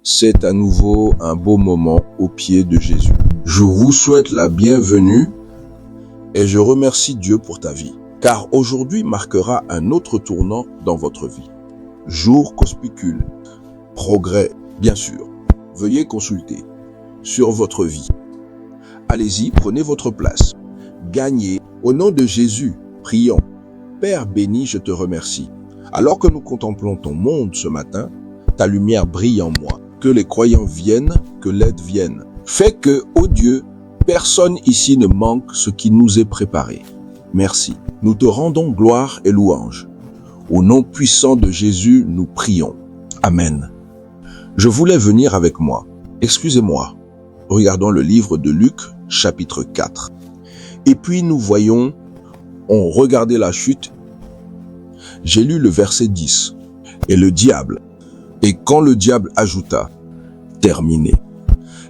c'est à nouveau un beau moment au pied de Jésus. Je vous souhaite la bienvenue et je remercie Dieu pour ta vie, car aujourd'hui marquera un autre tournant dans votre vie. Jour conspicule, progrès, bien sûr. Veuillez consulter sur votre vie. Allez-y, prenez votre place. Gagnez. Au nom de Jésus, prions. Père béni, je te remercie. Alors que nous contemplons ton monde ce matin, ta lumière brille en moi. Que les croyants viennent, que l'aide vienne. Fais que, ô Dieu, personne ici ne manque ce qui nous est préparé. Merci. Nous te rendons gloire et louange. Au nom puissant de Jésus, nous prions. Amen. Je voulais venir avec moi. Excusez-moi. Regardons le livre de Luc, chapitre 4. Et puis nous voyons, on regardait la chute. J'ai lu le verset 10. Et le diable. Et quand le diable ajouta, terminé.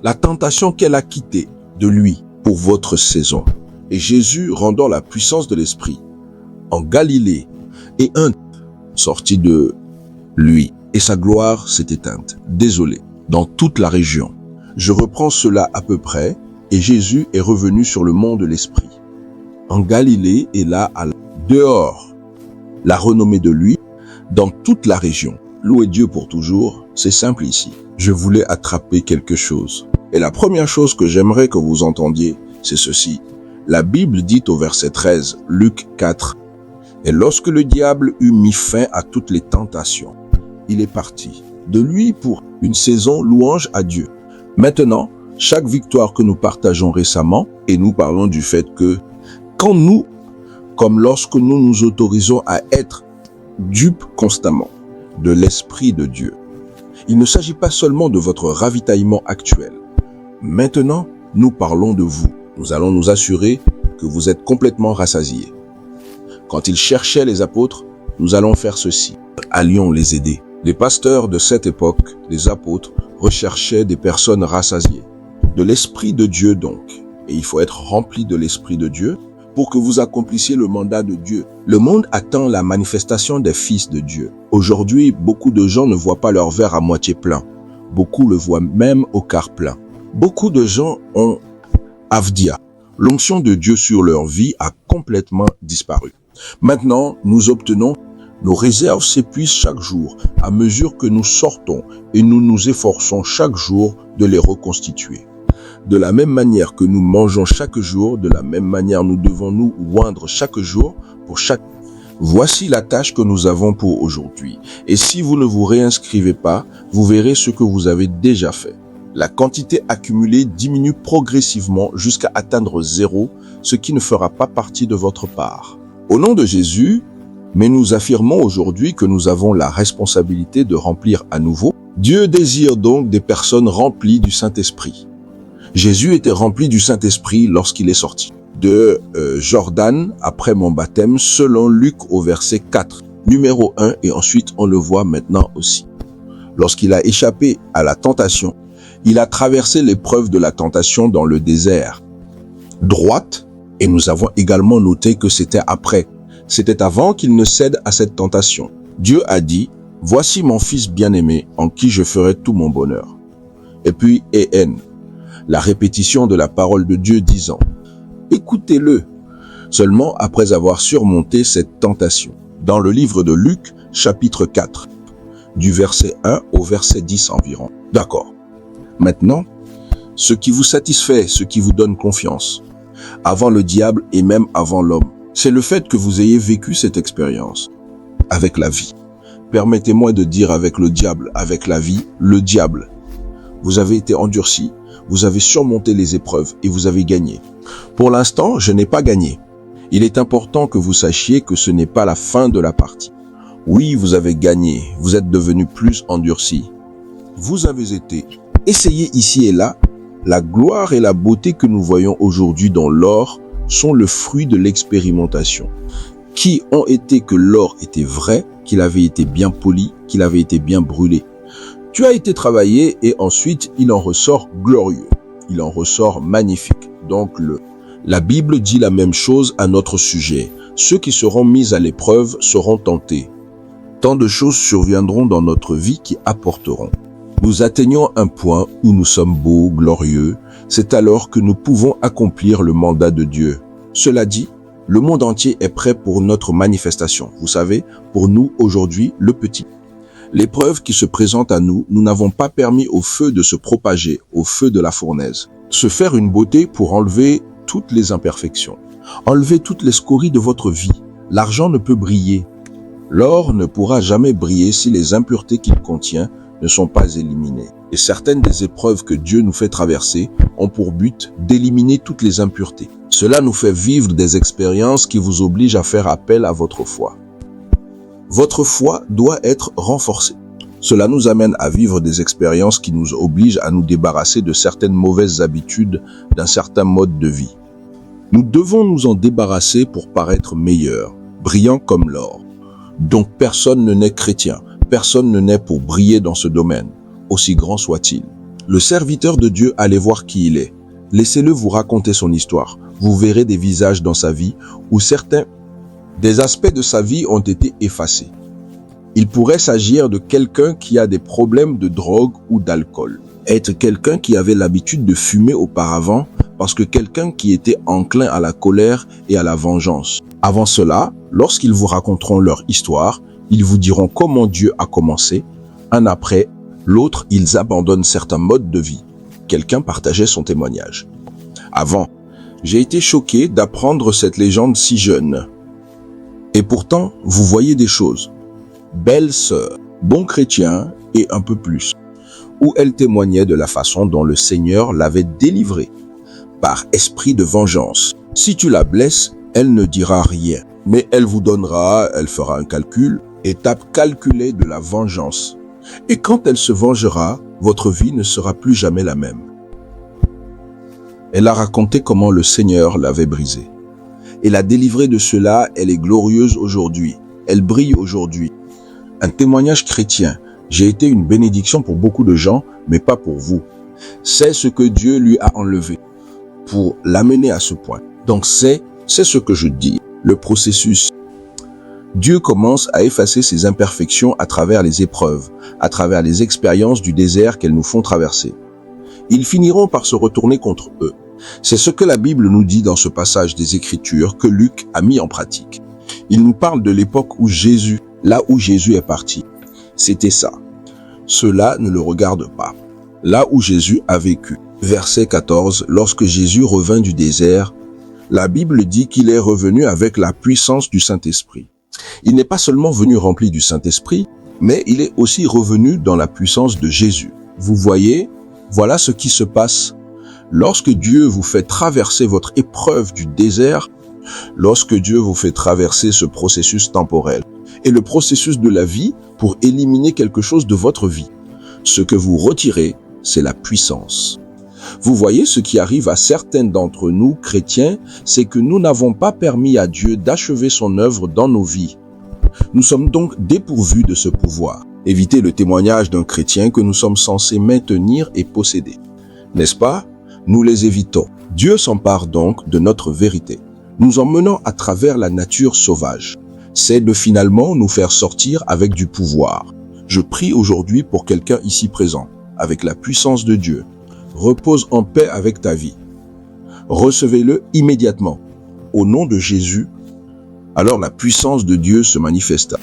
La tentation qu'elle a quittée de lui pour votre saison. Et Jésus rendant la puissance de l'esprit en Galilée et un sorti de lui. Et sa gloire s'est éteinte. Désolé. Dans toute la région. Je reprends cela à peu près. Et Jésus est revenu sur le mont de l'Esprit. En Galilée et là, dehors, la renommée de lui, dans toute la région. Louez Dieu pour toujours, c'est simple ici. Je voulais attraper quelque chose. Et la première chose que j'aimerais que vous entendiez, c'est ceci. La Bible dit au verset 13, Luc 4, « Et lorsque le diable eut mis fin à toutes les tentations, il est parti. De lui pour une saison, louange à Dieu. » Maintenant, chaque victoire que nous partageons récemment, et nous parlons du fait que quand nous, comme lorsque nous nous autorisons à être dupes constamment de l'Esprit de Dieu, il ne s'agit pas seulement de votre ravitaillement actuel. Maintenant, nous parlons de vous. Nous allons nous assurer que vous êtes complètement rassasiés. Quand ils cherchaient les apôtres, nous allons faire ceci. Allions les aider. Les pasteurs de cette époque, les apôtres, recherchaient des personnes rassasiées. De l'Esprit de Dieu donc. Et il faut être rempli de l'Esprit de Dieu pour que vous accomplissiez le mandat de Dieu. Le monde attend la manifestation des fils de Dieu. Aujourd'hui, beaucoup de gens ne voient pas leur verre à moitié plein. Beaucoup le voient même au quart plein. Beaucoup de gens ont Avdia. L'onction de Dieu sur leur vie a complètement disparu. Maintenant, nous obtenons nos réserves s'épuisent chaque jour à mesure que nous sortons et nous nous efforçons chaque jour de les reconstituer. De la même manière que nous mangeons chaque jour, de la même manière nous devons nous oindre chaque jour pour chaque... Voici la tâche que nous avons pour aujourd'hui. Et si vous ne vous réinscrivez pas, vous verrez ce que vous avez déjà fait. La quantité accumulée diminue progressivement jusqu'à atteindre 0, ce qui ne fera pas partie de votre part. Au nom de Jésus, mais nous affirmons aujourd'hui que nous avons la responsabilité de remplir à nouveau. Dieu désire donc des personnes remplies du Saint-Esprit. Jésus était rempli du Saint-Esprit lorsqu'il est sorti de Jordan après mon baptême, selon Luc au verset 4, numéro 1, et ensuite on le voit maintenant aussi. Lorsqu'il a échappé à la tentation, il a traversé l'épreuve de la tentation dans le désert. Droite, et nous avons également noté que c'était après. C'était avant qu'il ne cède à cette tentation. Dieu a dit, « Voici mon fils bien-aimé, en qui je ferai tout mon bonheur. » Et puis, E.N., la répétition de la parole de Dieu disant, « Écoutez-le » seulement après avoir surmonté cette tentation. Dans le livre de Luc, chapitre 4, du verset 1 au verset 10 environ. D'accord. Maintenant, ce qui vous satisfait, ce qui vous donne confiance, avant le diable et même avant l'homme, c'est le fait que vous ayez vécu cette expérience avec la vie. Permettez-moi de dire avec le diable, avec la vie, le diable. Vous avez été endurci, vous avez surmonté les épreuves et vous avez gagné. Pour l'instant, je n'ai pas gagné. Il est important que vous sachiez que ce n'est pas la fin de la partie. Oui, vous avez gagné, vous êtes devenu plus endurci. Vous avez été essayé ici et là. La gloire et la beauté que nous voyons aujourd'hui dans l'or sont le fruit de l'expérimentation. Qui ont été que l'or était vrai, qu'il avait été bien poli, qu'il avait été bien brûlé. Tu as été travaillé et ensuite il en ressort glorieux. Il en ressort magnifique. Donc la Bible dit la même chose à notre sujet. Ceux qui seront mis à l'épreuve seront tentés. Tant de choses surviendront dans notre vie qui apporteront. nous atteignons un point où nous sommes beaux, glorieux, c'est alors que nous pouvons accomplir le mandat de Dieu. Cela dit, le monde entier est prêt pour notre manifestation. Vous savez, pour nous aujourd'hui, le petit. L'épreuve qui se présente à nous, nous n'avons pas permis au feu de se propager, au feu de la fournaise. Se faire une beauté pour enlever toutes les imperfections. Enlever toutes les scories de votre vie. L'argent ne peut briller. L'or ne pourra jamais briller si les impuretés qu'il contient ne sont pas éliminées. Et certaines des épreuves que Dieu nous fait traverser ont pour but d'éliminer toutes les impuretés. Cela nous fait vivre des expériences qui vous obligent à faire appel à votre foi. Votre foi doit être renforcée. Cela nous amène à vivre des expériences qui nous obligent à nous débarrasser de certaines mauvaises habitudes, d'un certain mode de vie. Nous devons nous en débarrasser pour paraître meilleurs, brillants comme l'or. Donc personne ne naît chrétien, personne ne naît pour briller dans ce domaine, aussi grand soit-il. Le serviteur de Dieu, allez voir qui il est. Laissez-le vous raconter son histoire. Vous verrez des visages dans sa vie où certains des aspects de sa vie ont été effacés. Il pourrait s'agir de quelqu'un qui a des problèmes de drogue ou d'alcool. Être quelqu'un qui avait l'habitude de fumer auparavant parce que quelqu'un qui était enclin à la colère et à la vengeance. Avant cela, lorsqu'ils vous raconteront leur histoire, ils vous diront comment Dieu a commencé. Un après l'autre, ils abandonnent certains modes de vie. Quelqu'un partageait son témoignage. Avant, j'ai été choqué d'apprendre cette légende si jeune. Et pourtant, vous voyez des choses. Belle sœur, bon chrétien et un peu plus. Où elle témoignait de la façon dont le Seigneur l'avait délivrée. Par esprit de vengeance. Si tu la blesses, elle ne dira rien. Mais elle fera un calcul, étape calculée de la vengeance. Et quand elle se vengera, votre vie ne sera plus jamais la même. Elle a raconté comment le Seigneur l'avait brisée. Et la délivrée de cela, elle est glorieuse aujourd'hui. Elle brille aujourd'hui. Un témoignage chrétien. J'ai été une bénédiction pour beaucoup de gens, mais pas pour vous. C'est ce que Dieu lui a enlevé pour l'amener à ce point. Donc c'est ce que je dis. Le processus. Dieu commence à effacer ses imperfections à travers les épreuves, à travers les expériences du désert qu'elles nous font traverser. Ils finiront par se retourner contre eux. C'est ce que la Bible nous dit dans ce passage des Écritures que Luc a mis en pratique. Il nous parle de l'époque où Jésus, là où Jésus est parti. C'était ça. Cela ne le regarde pas. Là où Jésus a vécu. Verset 14, lorsque Jésus revint du désert, la Bible dit qu'il est revenu avec la puissance du Saint-Esprit. Il n'est pas seulement venu rempli du Saint-Esprit, mais il est aussi revenu dans la puissance de Jésus. Vous voyez, voilà ce qui se passe. Lorsque Dieu vous fait traverser votre épreuve du désert, lorsque Dieu vous fait traverser ce processus temporel et le processus de la vie pour éliminer quelque chose de votre vie, ce que vous retirez, c'est la puissance. Vous voyez, ce qui arrive à certains d'entre nous, chrétiens, c'est que nous n'avons pas permis à Dieu d'achever son œuvre dans nos vies. Nous sommes donc dépourvus de ce pouvoir. Évitez le témoignage d'un chrétien que nous sommes censés maintenir et posséder. N'est-ce pas? Nous les évitons. Dieu s'empare donc de notre vérité, nous emmenant à travers la nature sauvage. C'est de finalement nous faire sortir avec du pouvoir. Je prie aujourd'hui pour quelqu'un ici présent, avec la puissance de Dieu. Repose en paix avec ta vie. Recevez-le immédiatement. Au nom de Jésus, alors la puissance de Dieu se manifesta,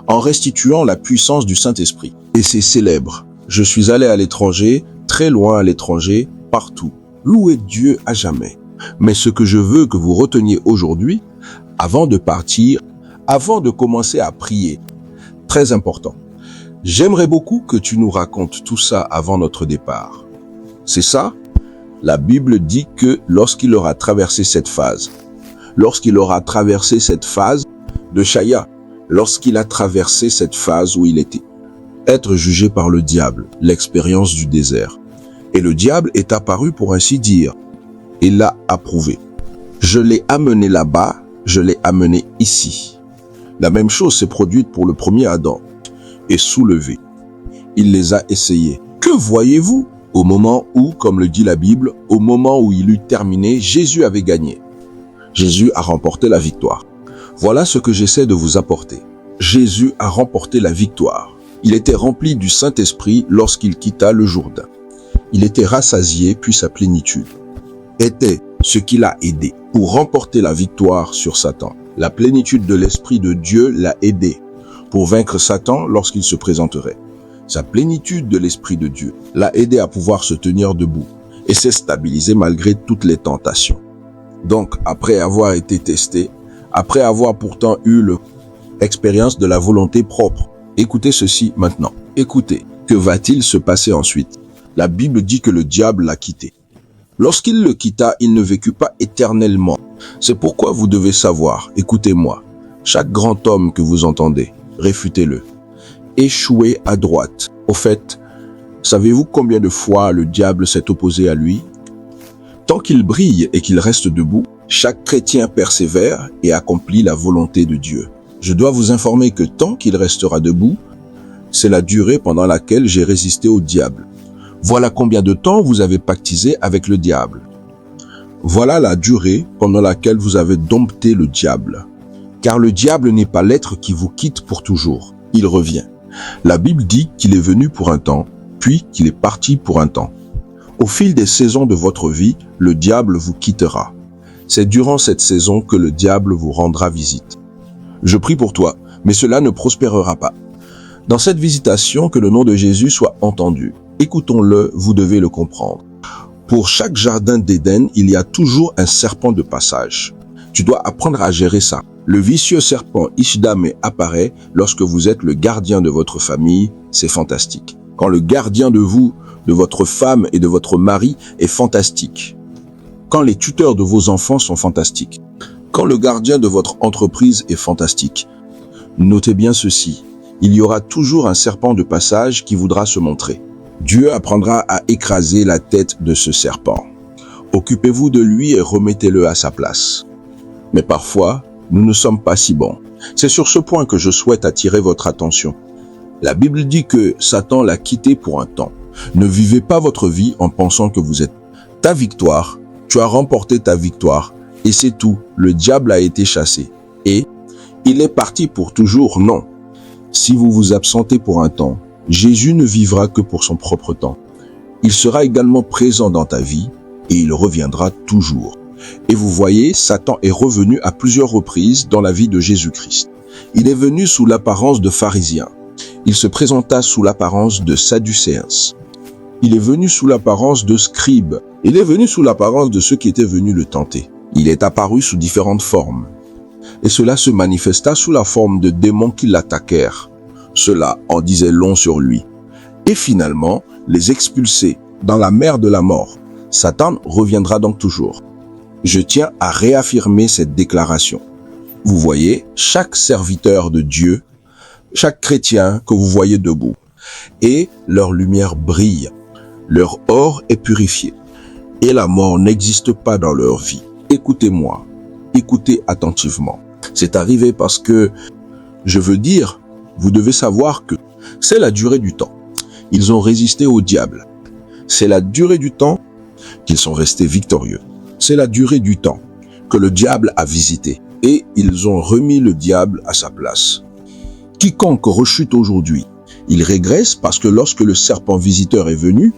en restituant la puissance du Saint-Esprit. Et c'est célèbre. Je suis allé à l'étranger, très loin à l'étranger, partout. Louez Dieu à jamais. Mais ce que je veux que vous reteniez aujourd'hui, avant de partir, avant de commencer à prier, très important. J'aimerais beaucoup que tu nous racontes tout ça avant notre départ. C'est ça? La Bible dit que lorsqu'il aura traversé cette phase de Chaya, lorsqu'il a traversé cette phase où il était être jugé par le diable, l'expérience du désert. Et le diable est apparu pour ainsi dire, et l'a approuvé. Je l'ai amené là-bas, je l'ai amené ici. La même chose s'est produite pour le premier Adam, et soulevé. Il les a essayés. Que voyez-vous? Au moment où, comme le dit la Bible, au moment où il eut terminé, Jésus avait gagné. Jésus a remporté la victoire. Voilà ce que j'essaie de vous apporter. Jésus a remporté la victoire. Il était rempli du Saint-Esprit lorsqu'il quitta le Jourdain. Il était rassasié puis sa plénitude était ce qui l'a aidé pour remporter la victoire sur Satan. La plénitude de l'Esprit de Dieu l'a aidé pour vaincre Satan lorsqu'il se présenterait. Sa plénitude de l'Esprit de Dieu l'a aidé à pouvoir se tenir debout et s'est stabilisé malgré toutes les tentations. Donc, après avoir été testé, après avoir pourtant eu l'expérience de la volonté propre, écoutez ceci maintenant. Écoutez, que va-t-il se passer ensuite? La Bible dit que le diable l'a quitté. Lorsqu'il le quitta, il ne vécut pas éternellement. C'est pourquoi vous devez savoir, écoutez-moi, chaque grand homme que vous entendez, réfutez-le. Échouez à droite. Au fait, savez-vous combien de fois le diable s'est opposé à lui? Tant qu'il brille et qu'il reste debout, chaque chrétien persévère et accomplit la volonté de Dieu. Je dois vous informer que tant qu'il restera debout, c'est la durée pendant laquelle j'ai résisté au diable. Voilà combien de temps vous avez pactisé avec le diable. Voilà la durée pendant laquelle vous avez dompté le diable. Car le diable n'est pas l'être qui vous quitte pour toujours. Il revient. La Bible dit qu'il est venu pour un temps, puis qu'il est parti pour un temps. Au fil des saisons de votre vie, le diable vous quittera. C'est durant cette saison que le diable vous rendra visite. Je prie pour toi, mais cela ne prospérera pas. Dans cette visitation, que le nom de Jésus soit entendu. Écoutons-le, vous devez le comprendre. Pour chaque jardin d'Éden, il y a toujours un serpent de passage. Tu dois apprendre à gérer ça. Le vicieux serpent Ishdamé apparaît lorsque vous êtes le gardien de votre famille, c'est fantastique. Quand le gardien de vous, de votre femme et de votre mari est fantastique. Quand les tuteurs de vos enfants sont fantastiques. Quand le gardien de votre entreprise est fantastique. Notez bien ceci, il y aura toujours un serpent de passage qui voudra se montrer. Dieu apprendra à écraser la tête de ce serpent. Occupez-vous de lui et remettez-le à sa place. Mais parfois, nous ne sommes pas si bons. C'est sur ce point que je souhaite attirer votre attention. La Bible dit que Satan l'a quitté pour un temps. Ne vivez pas votre vie en pensant que vous êtes ta victoire. Tu as remporté ta victoire et c'est tout. Le diable a été chassé. Et il est parti pour toujours, non. Si vous vous absentez pour un temps, Jésus ne vivra que pour son propre temps. Il sera également présent dans ta vie et il reviendra toujours. Et vous voyez, Satan est revenu à plusieurs reprises dans la vie de Jésus-Christ. Il est venu sous l'apparence de pharisien. Il se présenta sous l'apparence de sadducéens. Il est venu sous l'apparence de scribes. Il est venu sous l'apparence de ceux qui étaient venus le tenter. Il est apparu sous différentes formes. Et cela se manifesta sous la forme de démons qui l'attaquèrent. Cela en disait long sur lui. Et finalement, les expulser dans la mer de la mort. Satan reviendra donc toujours. Je tiens à réaffirmer cette déclaration. Vous voyez, chaque serviteur de Dieu, chaque chrétien que vous voyez debout, et leur lumière brille, leur or est purifié, et la mort n'existe pas dans leur vie. Écoutez-moi, écoutez attentivement. C'est arrivé parce que, je veux dire, vous devez savoir que c'est la durée du temps. Ils ont résisté au diable. C'est la durée du temps qu'ils sont restés victorieux. C'est la durée du temps que le diable a visité et ils ont remis le diable à sa place. Quiconque rechute aujourd'hui, il régresse parce que lorsque le serpent visiteur est venu,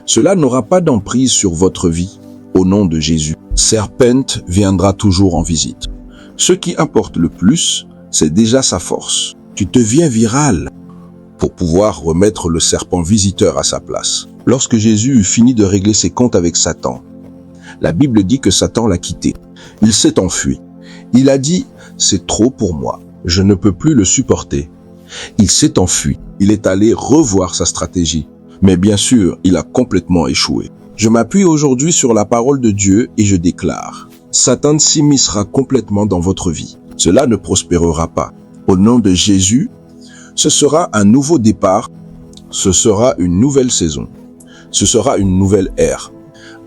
cela n'aura pas d'emprise sur votre vie. Au nom de Jésus, Serpent viendra toujours en visite. Ce qui importe le plus, c'est déjà sa force. Tu deviens viral pour pouvoir remettre le serpent visiteur à sa place. Lorsque Jésus eut fini de régler ses comptes avec Satan, la Bible dit que Satan l'a quitté. Il s'est enfui. Il a dit, c'est trop pour moi. Je ne peux plus le supporter. Il s'est enfui. Il est allé revoir sa stratégie. Mais bien sûr, il a complètement échoué. Je m'appuie aujourd'hui sur la parole de Dieu et je déclare, Satan s'immiscera complètement dans votre vie. Cela ne prospérera pas. Au nom de Jésus, ce sera un nouveau départ. Ce sera une nouvelle saison. Ce sera une nouvelle ère.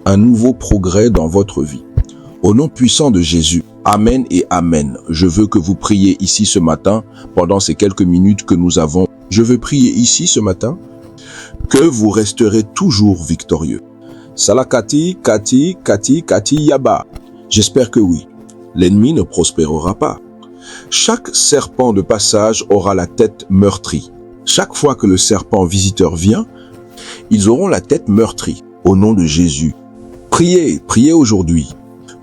Un nouveau progrès dans votre vie. Au nom puissant de Jésus, Amen et Amen. Je veux que vous priez ici ce matin, pendant ces quelques minutes que nous avons. Je veux prier ici ce matin, que vous resterez toujours victorieux. Salakati, Kati, Yaba. J'espère que oui. L'ennemi ne prospérera pas. Chaque serpent de passage aura la tête meurtrie. Chaque fois que le serpent visiteur vient, ils auront la tête meurtrie. Au nom de Jésus, priez aujourd'hui.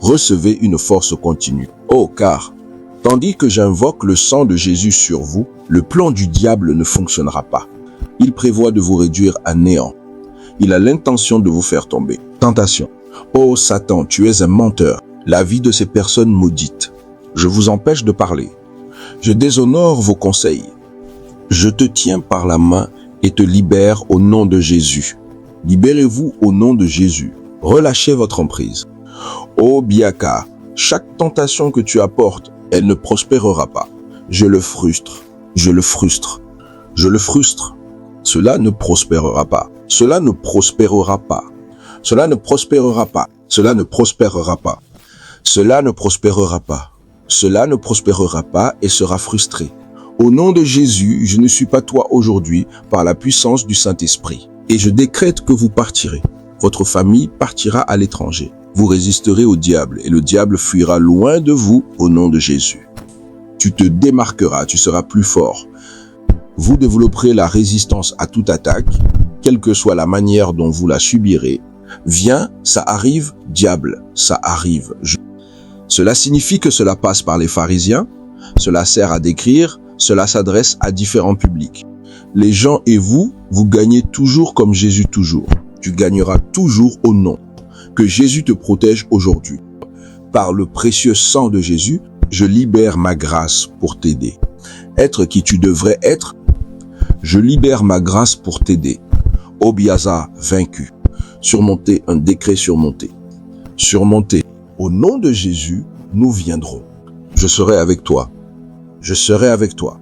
Recevez une force continue. Oh, car, tandis que j'invoque le sang de Jésus sur vous, le plan du diable ne fonctionnera pas. Il prévoit de vous réduire à néant. Il a l'intention de vous faire tomber. Tentation. Oh Satan, tu es un menteur. La vie de ces personnes maudites. Je vous empêche de parler. Je déshonore vos conseils. Je te tiens par la main et te libère au nom de Jésus. Libérez-vous au nom de Jésus. Relâchez votre emprise. Oh Biaka, chaque tentation que tu apportes, elle ne prospérera pas. Je le frustre. Je le frustre. Je le frustre. Cela ne prospérera pas. Cela ne prospérera pas. Cela ne prospérera pas. Cela ne prospérera pas. Cela ne prospérera pas. Cela ne prospérera pas et sera frustré. Au nom de Jésus, je ne suis pas toi aujourd'hui par la puissance du Saint-Esprit. Et je décrète que vous partirez. Votre famille partira à l'étranger. Vous résisterez au diable et le diable fuira loin de vous au nom de Jésus. Tu te démarqueras, tu seras plus fort. Vous développerez la résistance à toute attaque, quelle que soit la manière dont vous la subirez. Viens, ça arrive, diable, ça arrive. Cela signifie que cela passe par les pharisiens, cela sert à décrire, cela s'adresse à différents publics. Les gens et vous, vous gagnez toujours comme Jésus toujours. Tu gagneras toujours au nom. Que Jésus te protège aujourd'hui. Par le précieux sang de Jésus, je libère ma grâce pour t'aider. Être qui tu devrais être, je libère ma grâce pour t'aider. Obiaza, vaincu. Surmonter, un décret surmonté. Surmonter. Au nom de Jésus, nous viendrons. Je serai avec toi. Je serai avec toi.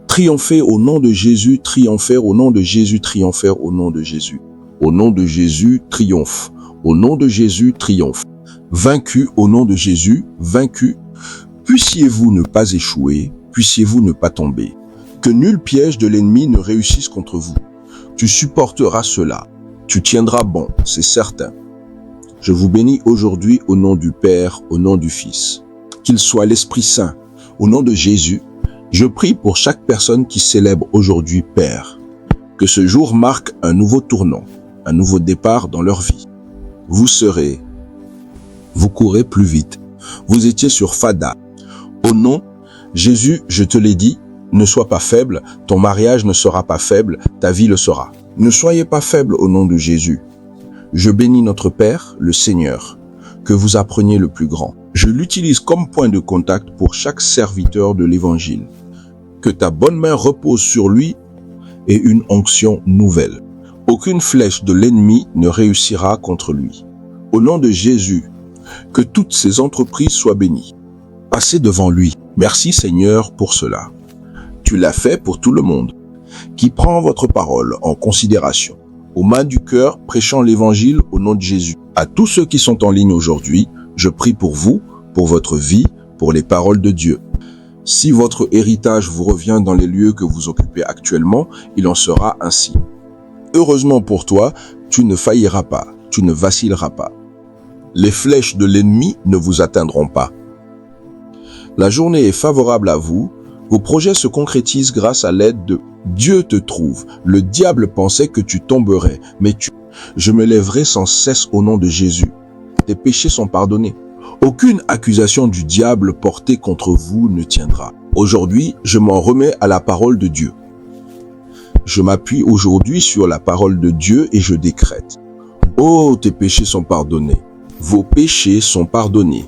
Triompher au nom de Jésus, triompher au nom de Jésus, triompher au nom de Jésus. Au nom de Jésus, triomphe. Au nom de Jésus, triomphe. Vaincu au nom de Jésus, vaincu. Puissiez-vous ne pas échouer, puissiez-vous ne pas tomber. Que nul piège de l'ennemi ne réussisse contre vous. Tu supporteras cela. Tu tiendras bon, c'est certain. Je vous bénis aujourd'hui au nom du Père, au nom du Fils. Qu'il soit l'Esprit Saint. Au nom de Jésus, je prie pour chaque personne qui célèbre aujourd'hui Père. Que ce jour marque un nouveau tournant, un nouveau départ dans leur vie. Vous courez plus vite. Vous étiez sur Fada. Au nom, Jésus, je te l'ai dit, ne sois pas faible, ton mariage ne sera pas faible, ta vie le sera. Ne soyez pas faible au nom de Jésus. Je bénis notre Père, le Seigneur, que vous appreniez le plus grand. Je l'utilise comme point de contact pour chaque serviteur de l'Évangile. Que ta bonne main repose sur lui et une onction nouvelle. Aucune flèche de l'ennemi ne réussira contre lui. Au nom de Jésus, que toutes ses entreprises soient bénies. Passez devant lui. Merci Seigneur pour cela. Tu l'as fait pour tout le monde, qui prend votre parole en considération. Aux mains du cœur, prêchant l'évangile au nom de Jésus. À tous ceux qui sont en ligne aujourd'hui, je prie pour vous, pour votre vie, pour les paroles de Dieu. Si votre héritage vous revient dans les lieux que vous occupez actuellement, il en sera ainsi. Heureusement pour toi, tu ne failliras pas, tu ne vacilleras pas. Les flèches de l'ennemi ne vous atteindront pas. La journée est favorable à vous, vos projets se concrétisent grâce à l'aide de Dieu te trouve. Le diable pensait que tu tomberais, mais je me lèverai sans cesse au nom de Jésus. Tes péchés sont pardonnés. Aucune accusation du diable portée contre vous ne tiendra. Aujourd'hui, je m'en remets à la parole de Dieu. Je m'appuie aujourd'hui sur la parole de Dieu et je décrète. Oh, tes péchés sont pardonnés. Vos péchés sont pardonnés.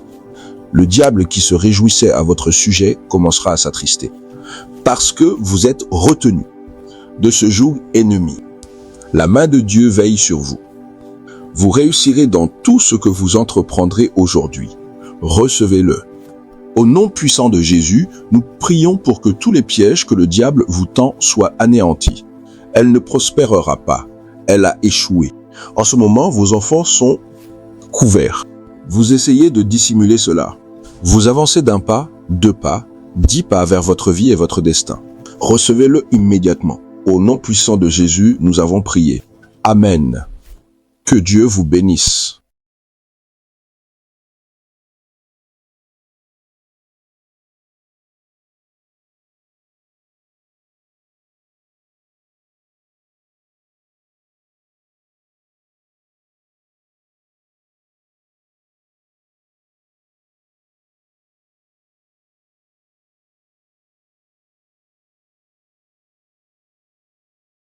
Le diable qui se réjouissait à votre sujet commencera à s'attrister. Parce que vous êtes retenus de ce joug ennemi. La main de Dieu veille sur vous. Vous réussirez dans tout ce que vous entreprendrez aujourd'hui. Recevez-le. Au nom puissant de Jésus, nous prions pour que tous les pièges que le diable vous tend soient anéantis. Elle ne prospérera pas. Elle a échoué. En ce moment, vos enfants sont couverts. Vous essayez de dissimuler cela. Vous avancez d'un pas, 2 pas, 10 pas vers votre vie et votre destin. Recevez-le immédiatement. Au nom puissant de Jésus, nous avons prié. Amen. Que Dieu vous bénisse.